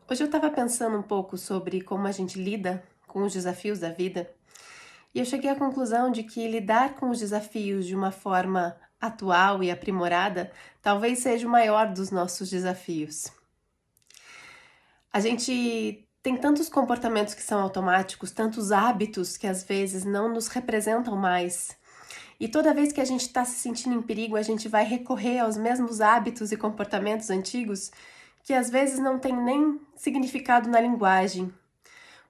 Hoje eu estava pensando um pouco sobre como a gente lida com os desafios da vida e eu cheguei à conclusão de que lidar com os desafios de uma forma atual e aprimorada talvez seja o maior dos nossos desafios. A gente tem tantos comportamentos que são automáticos, tantos hábitos que às vezes não nos representam mais. E toda vez que a gente está se sentindo em perigo, a gente vai recorrer aos mesmos hábitos e comportamentos antigos que às vezes não tem nem significado na linguagem,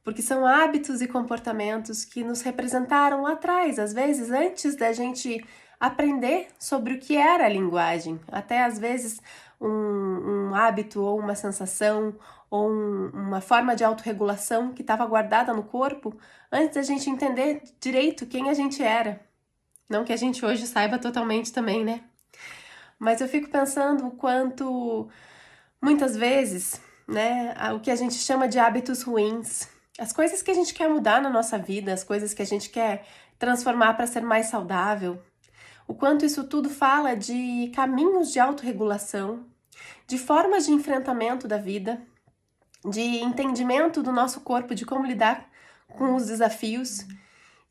porque são hábitos e comportamentos que nos representaram lá atrás, às vezes antes da gente aprender sobre o que era a linguagem, até às vezes um hábito ou uma sensação ou uma forma de autorregulação que estava guardada no corpo antes da gente entender direito quem a gente era. Não que a gente hoje saiba totalmente também, né? Mas eu fico pensando o quanto, muitas vezes, né, o que a gente chama de hábitos ruins, as coisas que a gente quer mudar na nossa vida, as coisas que a gente quer transformar para ser mais saudável, o quanto isso tudo fala de caminhos de autorregulação, de formas de enfrentamento da vida, de entendimento do nosso corpo, de como lidar com os desafios,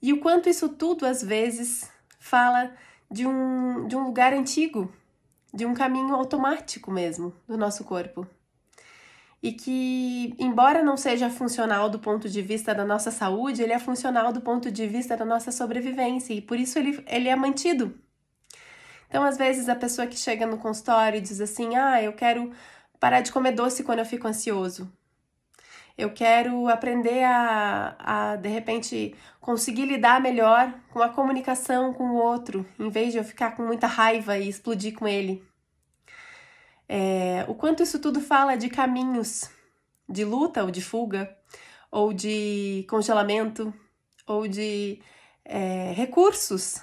e o quanto isso tudo, às vezes, fala de um lugar antigo, de um caminho automático mesmo do nosso corpo. E que, embora não seja funcional do ponto de vista da nossa saúde, ele é funcional do ponto de vista da nossa sobrevivência e por isso ele é mantido. Então, às vezes, a pessoa que chega no consultório e diz assim: eu quero parar de comer doce quando eu fico ansioso. Eu quero aprender de repente, conseguir lidar melhor com a comunicação com o outro, em vez de eu ficar com muita raiva e explodir com ele. O quanto isso tudo fala de caminhos de luta ou de fuga, ou de congelamento, ou de recursos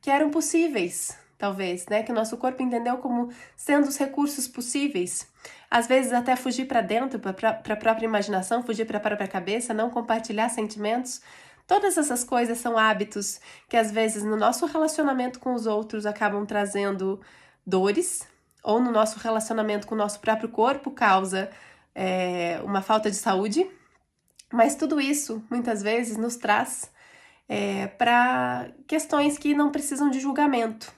que eram possíveis, talvez, né? Que o nosso corpo entendeu como sendo os recursos possíveis. Às vezes até fugir para dentro, para a própria imaginação, fugir para a própria cabeça, não compartilhar sentimentos. Todas essas coisas são hábitos que às vezes no nosso relacionamento com os outros acabam trazendo dores, ou no nosso relacionamento com o nosso próprio corpo causa uma falta de saúde. Mas tudo isso, muitas vezes, nos traz para questões que não precisam de julgamento.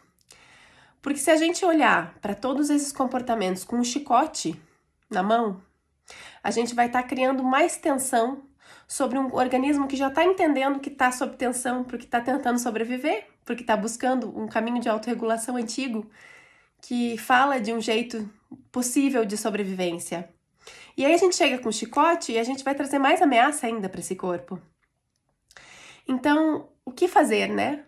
Porque se a gente olhar para todos esses comportamentos com um chicote na mão, a gente vai estar criando mais tensão sobre um organismo que já está entendendo que está sob tensão porque está tentando sobreviver, porque está buscando um caminho de autorregulação antigo que fala de um jeito possível de sobrevivência. E aí a gente chega com o chicote e a gente vai trazer mais ameaça ainda para esse corpo. Então, o que fazer, né?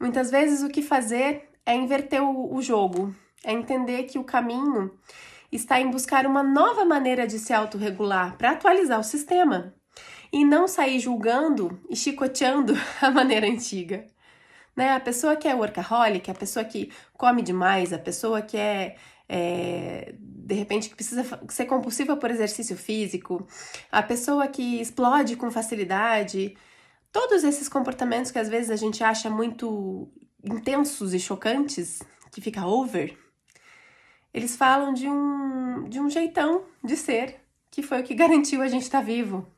Muitas vezes o que fazer é inverter o jogo, é entender que o caminho está em buscar uma nova maneira de se autorregular para atualizar o sistema e não sair julgando e chicoteando a maneira antiga. Né? A pessoa que é workaholic, a pessoa que come demais, a pessoa que de repente, que precisa ser compulsiva por exercício físico, a pessoa que explode com facilidade, todos esses comportamentos que às vezes a gente acha muito intensos e chocantes, que fica over, eles falam de um jeitão de ser, que foi o que garantiu a gente estar vivo.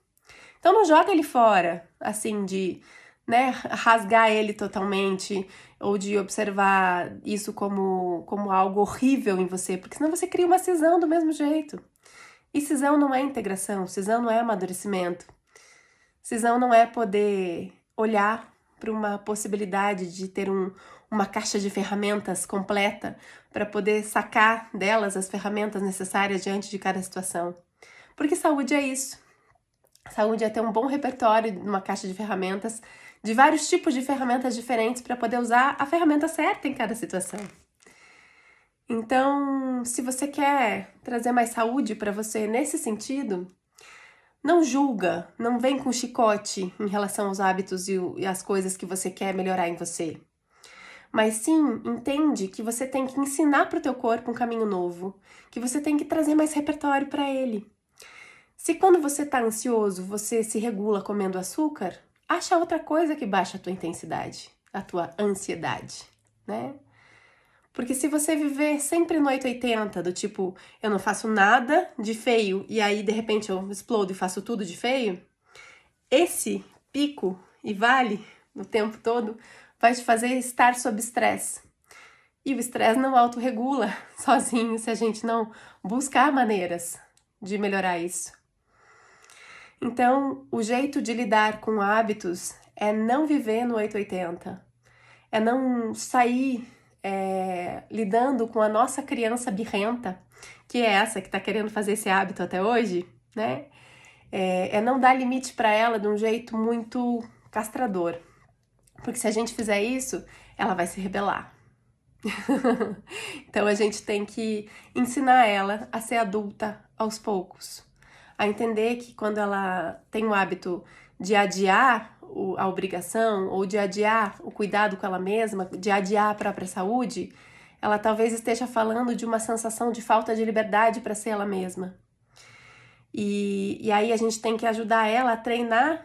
Então não joga ele fora, assim, de rasgar ele totalmente, ou de observar isso como algo horrível em você, porque senão você cria uma cisão do mesmo jeito. E cisão não é integração, cisão não é amadurecimento. Cisão não é poder olhar para uma possibilidade de ter uma caixa de ferramentas completa para poder sacar delas as ferramentas necessárias diante de cada situação. Porque saúde é isso. Saúde é ter um bom repertório numa caixa de ferramentas, de vários tipos de ferramentas diferentes para poder usar a ferramenta certa em cada situação. Então, se você quer trazer mais saúde para você nesse sentido, não julga, não vem com chicote em relação aos hábitos e as coisas que você quer melhorar em você. Mas sim, entende que você tem que ensinar para o teu corpo um caminho novo, que você tem que trazer mais repertório para ele. Se quando você está ansioso, você se regula comendo açúcar, acha outra coisa que baixa a tua intensidade, a tua ansiedade, né? Porque se você viver sempre no 880, do tipo, eu não faço nada de feio e aí de repente eu explodo e faço tudo de feio, esse pico e vale no tempo todo vai te fazer estar sob estresse. E o estresse não autorregula sozinho se a gente não buscar maneiras de melhorar isso. Então, o jeito de lidar com hábitos é não viver no 880, é não sair lidando com a nossa criança birrenta, que é essa que está querendo fazer esse hábito até hoje, né? É não dar limite para ela de um jeito muito castrador. Porque se a gente fizer isso, ela vai se rebelar. Então a gente tem que ensinar ela a ser adulta aos poucos, a entender que quando ela tem o hábito de adiar a obrigação ou de adiar o cuidado com ela mesma, de adiar a própria saúde, ela talvez esteja falando de uma sensação de falta de liberdade para ser ela mesma. E aí a gente tem que ajudar ela a treinar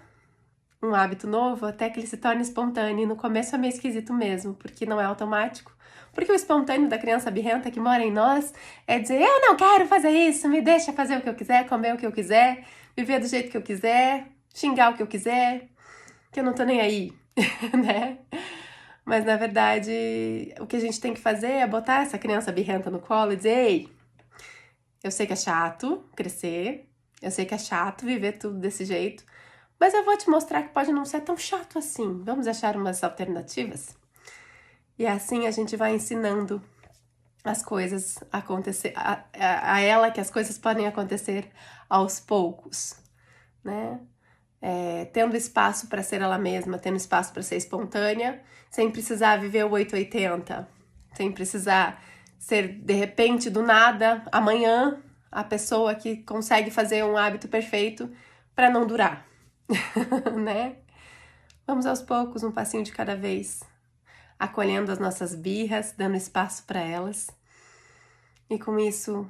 um hábito novo até que ele se torne espontâneo. E no começo é meio esquisito mesmo, porque não é automático. Porque o espontâneo da criança birrenta que mora em nós é dizer, eu não quero fazer isso, me deixa fazer o que eu quiser, comer o que eu quiser, viver do jeito que eu quiser, xingar o que eu quiser, que eu não tô nem aí, né? Mas na verdade, o que a gente tem que fazer é botar essa criança birrenta no colo e dizer, ei, eu sei que é chato crescer, eu sei que é chato viver tudo desse jeito, mas eu vou te mostrar que pode não ser tão chato assim. Vamos achar umas alternativas? E assim a gente vai ensinando as coisas acontecer, a ela que as coisas podem acontecer aos poucos, né? Tendo espaço para ser ela mesma, tendo espaço para ser espontânea, sem precisar viver o 880, sem precisar ser, de repente, do nada, amanhã, a pessoa que consegue fazer um hábito perfeito para não durar, né? Vamos aos poucos, um passinho de cada vez, acolhendo as nossas birras, dando espaço para elas e com isso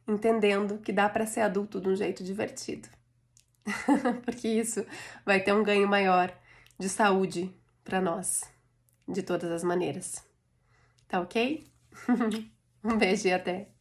entendendo que dá para ser adulto de um jeito divertido. Porque isso vai ter um ganho maior de saúde para nós, de todas as maneiras. Tá ok? Um beijo e até!